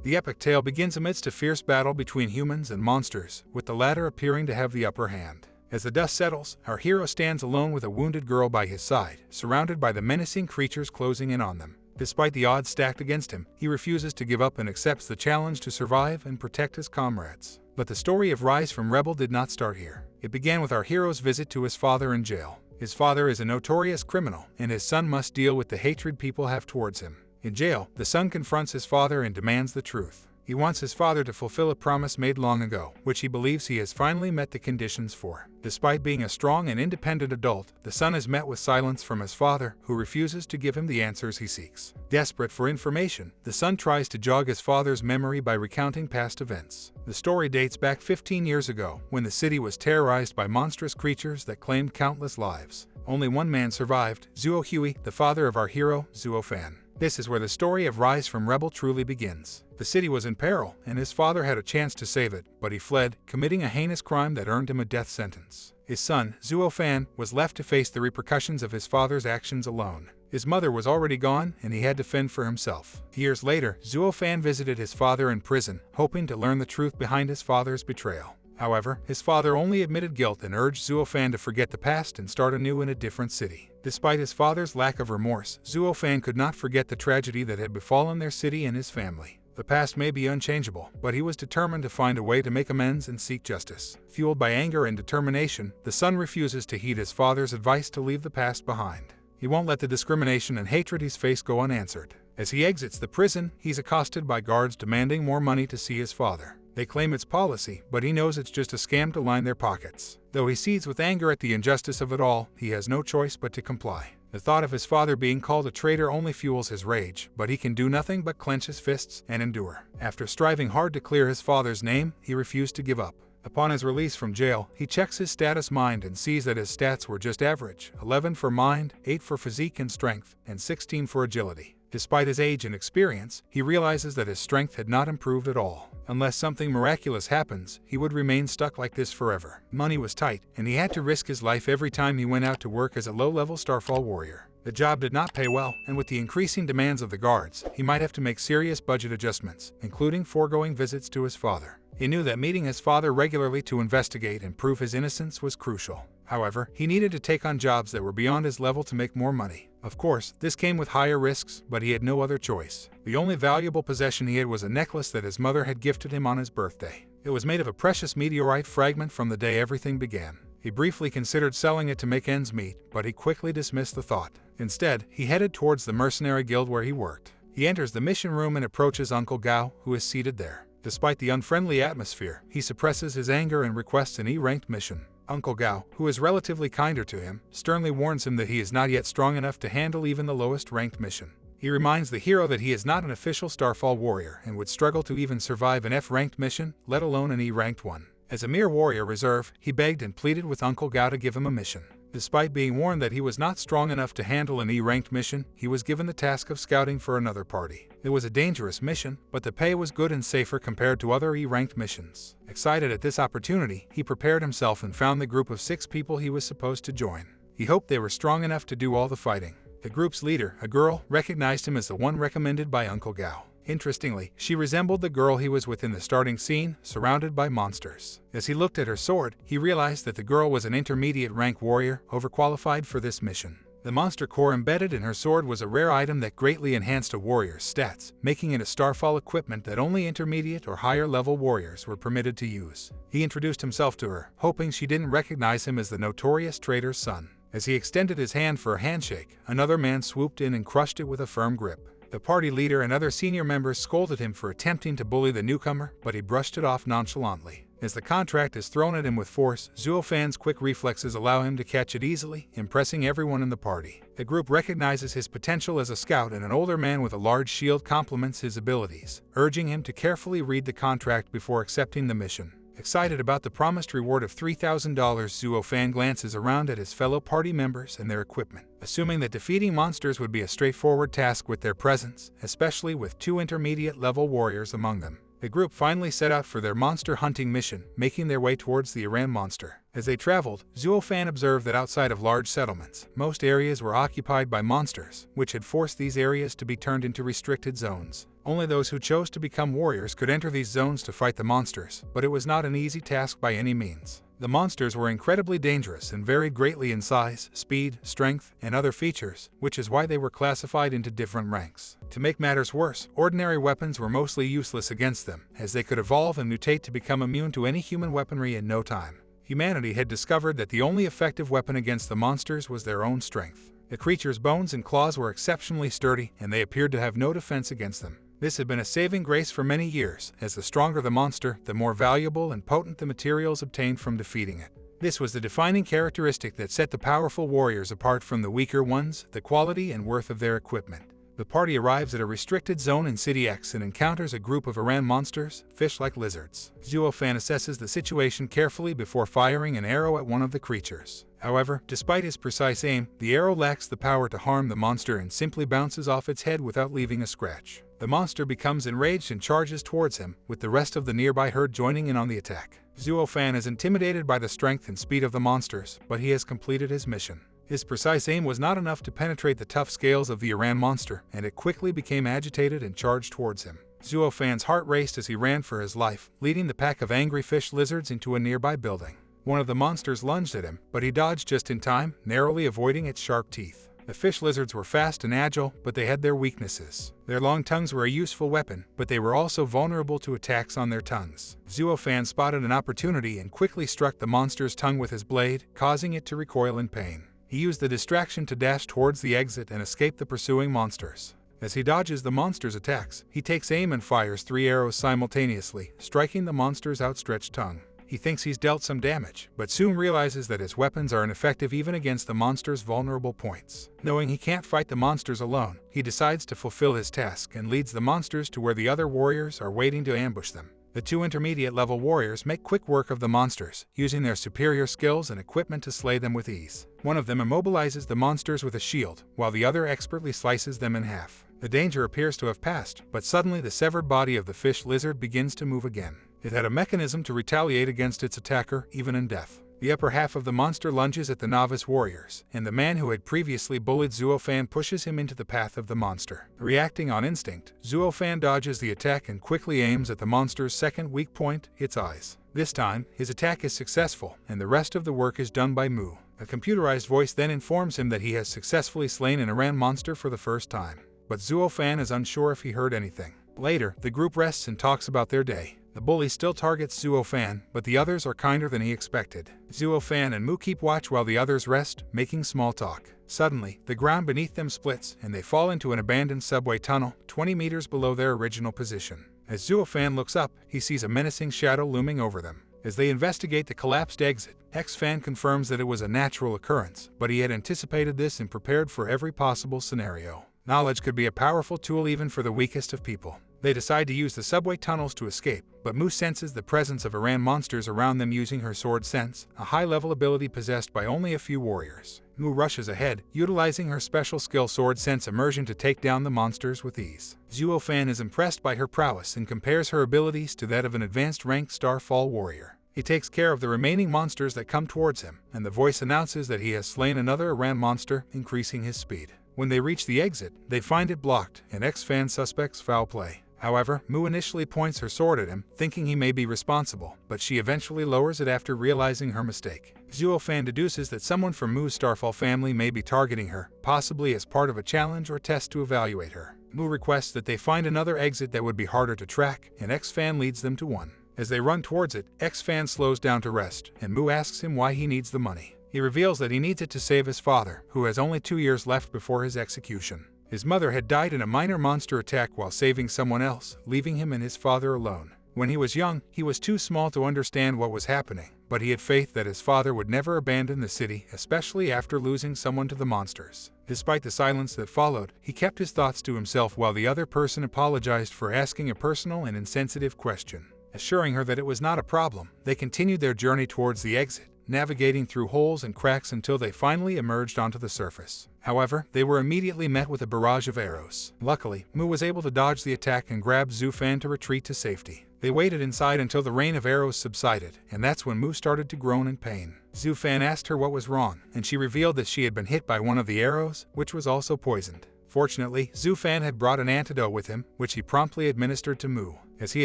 The epic tale begins amidst a fierce battle between humans and monsters, with the latter appearing to have the upper hand. As the dust settles, our hero stands alone with a wounded girl by his side, surrounded by the menacing creatures closing in on them. Despite the odds stacked against him, he refuses to give up and accepts the challenge to survive and protect his comrades. But the story of Rise from Rebel did not start here. It began with our hero's visit to his father in jail. His father is a notorious criminal, and his son must deal with the hatred people have towards him. In jail, the son confronts his father and demands the truth. He wants his father to fulfill a promise made long ago, which he believes he has finally met the conditions for. Despite being a strong and independent adult, the son is met with silence from his father, who refuses to give him the answers he seeks. Desperate for information, the son tries to jog his father's memory by recounting past events. The story dates back 15 years ago, when the city was terrorized by monstrous creatures that claimed countless lives. Only one man survived, Zuo Hui, the father of our hero, Zuo Fan. This is where the story of Rise from Rebel truly begins. The city was in peril, and his father had a chance to save it, but he fled, committing a heinous crime that earned him a death sentence. His son, Zuo Fan, was left to face the repercussions of his father's actions alone. His mother was already gone, and he had to fend for himself. Years later, Zuo Fan visited his father in prison, hoping to learn the truth behind his father's betrayal. However, his father only admitted guilt and urged Zuo Fan to forget the past and start anew in a different city. Despite his father's lack of remorse, Zuo Fan could not forget the tragedy that had befallen their city and his family. The past may be unchangeable, but he was determined to find a way to make amends and seek justice. Fueled by anger and determination, the son refuses to heed his father's advice to leave the past behind. He won't let the discrimination and hatred he's faced go unanswered. As he exits the prison, he's accosted by guards demanding more money to see his father. They claim it's policy, but he knows it's just a scam to line their pockets. Though he seethes with anger at the injustice of it all, he has no choice but to comply. The thought of his father being called a traitor only fuels his rage, but he can do nothing but clench his fists and endure. After striving hard to clear his father's name, he refused to give up. Upon his release from jail, he checks his status mind and sees that his stats were just average: 11 for mind, 8 for physique and strength, and 16 for agility. Despite his age and experience, he realizes that his strength had not improved at all. Unless something miraculous happens, he would remain stuck like this forever. Money was tight, and he had to risk his life every time he went out to work as a low-level Starfall warrior. The job did not pay well, and with the increasing demands of the guards, he might have to make serious budget adjustments, including foregoing visits to his father. He knew that meeting his father regularly to investigate and prove his innocence was crucial. However, he needed to take on jobs that were beyond his level to make more money. Of course, this came with higher risks, but he had no other choice. The only valuable possession he had was a necklace that his mother had gifted him on his birthday. It was made of a precious meteorite fragment from the day everything began. He briefly considered selling it to make ends meet, but he quickly dismissed the thought. Instead, he headed towards the mercenary guild where he worked. He enters the mission room and approaches Uncle Gao, who is seated there. Despite the unfriendly atmosphere, he suppresses his anger and requests an E-ranked mission. Uncle Gao, who is relatively kinder to him, sternly warns him that he is not yet strong enough to handle even the lowest ranked mission. He reminds the hero that he is not an official Starfall warrior and would struggle to even survive an F-ranked mission, let alone an E-ranked one. As a mere warrior reserve, he begged and pleaded with Uncle Gao to give him a mission. Despite being warned that he was not strong enough to handle an E-ranked mission, he was given the task of scouting for another party. It was a dangerous mission, but the pay was good and safer compared to other E-ranked missions. Excited at this opportunity, he prepared himself and found the group of 6 people he was supposed to join. He hoped they were strong enough to do all the fighting. The group's leader, a girl, recognized him as the one recommended by Uncle Gao. Interestingly, she resembled the girl he was with in the starting scene, surrounded by monsters. As he looked at her sword, he realized that the girl was an intermediate rank warrior, overqualified for this mission. The monster core embedded in her sword was a rare item that greatly enhanced a warrior's stats, making it a Starfall equipment that only intermediate or higher level warriors were permitted to use. He introduced himself to her, hoping she didn't recognize him as the notorious traitor's son. As he extended his hand for a handshake, another man swooped in and crushed it with a firm grip. The party leader and other senior members scolded him for attempting to bully the newcomer, but he brushed it off nonchalantly. As the contract is thrown at him with force, Zuo Fan's quick reflexes allow him to catch it easily, impressing everyone in the party. The group recognizes his potential as a scout, and an older man with a large shield compliments his abilities, urging him to carefully read the contract before accepting the mission. Excited about the promised reward of $3,000, Zuo Fan glances around at his fellow party members and their equipment, assuming that defeating monsters would be a straightforward task with their presence, especially with 2 intermediate-level warriors among them. The group finally set out for their monster hunting mission, making their way towards the Iran monster. As they traveled, Zuofan observed that outside of large settlements, most areas were occupied by monsters, which had forced these areas to be turned into restricted zones. Only those who chose to become warriors could enter these zones to fight the monsters, but it was not an easy task by any means. The monsters were incredibly dangerous and varied greatly in size, speed, strength, and other features, which is why they were classified into different ranks. To make matters worse, ordinary weapons were mostly useless against them, as they could evolve and mutate to become immune to any human weaponry in no time. Humanity had discovered that the only effective weapon against the monsters was their own strength. The creatures' bones and claws were exceptionally sturdy, and they appeared to have no defense against them. This had been a saving grace for many years, as the stronger the monster, the more valuable and potent the materials obtained from defeating it. This was the defining characteristic that set the powerful warriors apart from the weaker ones, the quality and worth of their equipment. The party arrives at a restricted zone in City X and encounters a group of Iran monsters, fish-like lizards. Zuofan assesses the situation carefully before firing an arrow at one of the creatures. However, despite his precise aim, the arrow lacks the power to harm the monster and simply bounces off its head without leaving a scratch. The monster becomes enraged and charges towards him, with the rest of the nearby herd joining in on the attack. Zuofan is intimidated by the strength and speed of the monsters, but he has completed his mission. His precise aim was not enough to penetrate the tough scales of the Iran monster, and it quickly became agitated and charged towards him. Zuofan's heart raced as he ran for his life, leading the pack of angry fish lizards into a nearby building. One of the monsters lunged at him, but he dodged just in time, narrowly avoiding its sharp teeth. The fish lizards were fast and agile, but they had their weaknesses. Their long tongues were a useful weapon, but they were also vulnerable to attacks on their tongues. Zuofan spotted an opportunity and quickly struck the monster's tongue with his blade, causing it to recoil in pain. He used the distraction to dash towards the exit and escape the pursuing monsters. As he dodges the monster's attacks, he takes aim and fires 3 arrows simultaneously, striking the monster's outstretched tongue. He thinks he's dealt some damage, but soon realizes that his weapons are ineffective even against the monster's vulnerable points. Knowing he can't fight the monsters alone, he decides to fulfill his task and leads the monsters to where the other warriors are waiting to ambush them. The 2 intermediate-level warriors make quick work of the monsters, using their superior skills and equipment to slay them with ease. One of them immobilizes the monsters with a shield, while the other expertly slices them in half. The danger appears to have passed, but suddenly the severed body of the fish lizard begins to move again. It had a mechanism to retaliate against its attacker, even in death. The upper half of the monster lunges at the novice warriors, and the man who had previously bullied Zuofan pushes him into the path of the monster. Reacting on instinct, Zuofan dodges the attack and quickly aims at the monster's second weak point, its eyes. This time, his attack is successful, and the rest of the work is done by Mu. A computerized voice then informs him that he has successfully slain an Iran monster for the first time. But Zuofan is unsure if he heard anything. Later, the group rests and talks about their day. The bully still targets Zuofan, but the others are kinder than he expected. Zuofan and Mu keep watch while the others rest, making small talk. Suddenly, the ground beneath them splits, and they fall into an abandoned subway tunnel, 20 meters below their original position. As Zuofan looks up, he sees a menacing shadow looming over them. As they investigate the collapsed exit, X-Fan confirms that it was a natural occurrence, but he had anticipated this and prepared for every possible scenario. Knowledge could be a powerful tool even for the weakest of people. They decide to use the subway tunnels to escape, but Mu senses the presence of Iran monsters around them using her sword sense, a high-level ability possessed by only a few warriors. Mu rushes ahead, utilizing her special skill sword sense immersion to take down the monsters with ease. Zuofan is impressed by her prowess and compares her abilities to that of an advanced ranked Starfall warrior. He takes care of the remaining monsters that come towards him, and the voice announces that he has slain another Iran monster, increasing his speed. When they reach the exit, they find it blocked, and X-Fan suspects foul play. However, Mu initially points her sword at him, thinking he may be responsible, but she eventually lowers it after realizing her mistake. Zuofan deduces that someone from Mu's Starfall family may be targeting her, possibly as part of a challenge or test to evaluate her. Mu requests that they find another exit that would be harder to track, and X-Fan leads them to one. As they run towards it, X-Fan slows down to rest, and Mu asks him why he needs the money. He reveals that he needs it to save his father, who has only 2 years left before his execution. His mother had died in a minor monster attack while saving someone else, leaving him and his father alone. When he was young, he was too small to understand what was happening, but he had faith that his father would never abandon the city, especially after losing someone to the monsters. Despite the silence that followed, he kept his thoughts to himself while the other person apologized for asking a personal and insensitive question. Assuring her that it was not a problem, they continued their journey towards the exit, navigating through holes and cracks until they finally emerged onto the surface. However, they were immediately met with a barrage of arrows. Luckily, Mu was able to dodge the attack and grab Zuofan to retreat to safety. They waited inside until the rain of arrows subsided, and that's when Mu started to groan in pain. Zhu Fan asked her what was wrong, and she revealed that she had been hit by one of the arrows, which was also poisoned. Fortunately, Zhu Fan had brought an antidote with him, which he promptly administered to Mu. As he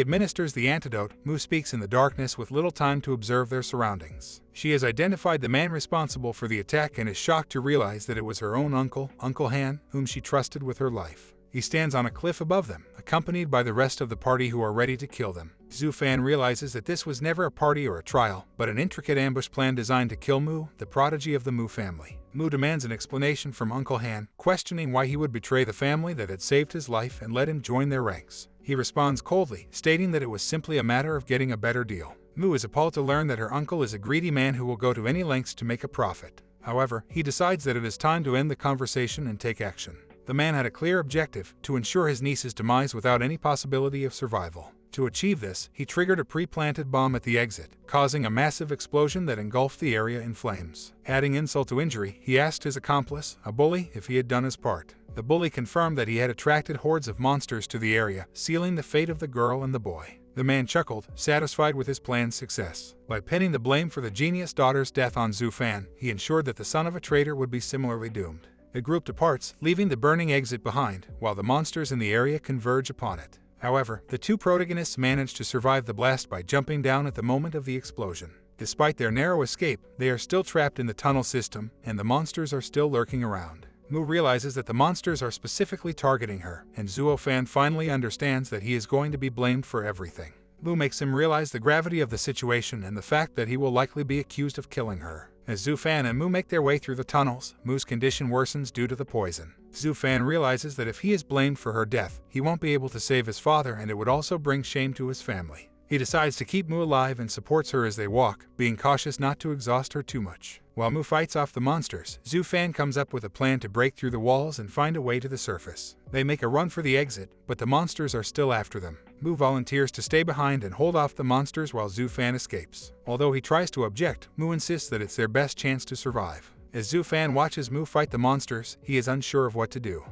administers the antidote, Mu speaks in the darkness with little time to observe their surroundings. She has identified the man responsible for the attack and is shocked to realize that it was her own uncle, Uncle Han, whom she trusted with her life. He stands on a cliff above them, accompanied by the rest of the party who are ready to kill them. Zhu Fan realizes that this was never a party or a trial, but an intricate ambush plan designed to kill Mu, the prodigy of the Mu family. Mu demands an explanation from Uncle Han, questioning why he would betray the family that had saved his life and let him join their ranks. He responds coldly, stating that it was simply a matter of getting a better deal. Mu is appalled to learn that her uncle is a greedy man who will go to any lengths to make a profit. However, he decides that it is time to end the conversation and take action. The man had a clear objective: to ensure his niece's demise without any possibility of survival. To achieve this, he triggered a pre-planted bomb at the exit, causing a massive explosion that engulfed the area in flames. Adding insult to injury, he asked his accomplice, a bully, if he had done his part. The bully confirmed that he had attracted hordes of monsters to the area, sealing the fate of the girl and the boy. The man chuckled, satisfied with his plan's success. By pinning the blame for the genius daughter's death on Zhu Fan, he ensured that the son of a traitor would be similarly doomed. They group departs, leaving the burning exit behind, while the monsters in the area converge upon it. However, the two protagonists manage to survive the blast by jumping down at the moment of the explosion. Despite their narrow escape, they are still trapped in the tunnel system, and the monsters are still lurking around. Mu realizes that the monsters are specifically targeting her, and Zhuo Fan finally understands that he is going to be blamed for everything. Mu makes him realize the gravity of the situation and the fact that he will likely be accused of killing her. As Zhu Fan and Mu make their way through the tunnels, Mu's condition worsens due to the poison. Zhu Fan realizes that if he is blamed for her death, he won't be able to save his father, and it would also bring shame to his family. He decides to keep Mu alive and supports her as they walk, being cautious not to exhaust her too much. While Mu fights off the monsters, Zhu Fan comes up with a plan to break through the walls and find a way to the surface. They make a run for the exit, but the monsters are still after them. Mu volunteers to stay behind and hold off the monsters while Zhu Fan escapes. Although he tries to object, Mu insists that it's their best chance to survive. As Zhu Fan watches Mu fight the monsters, he is unsure of what to do.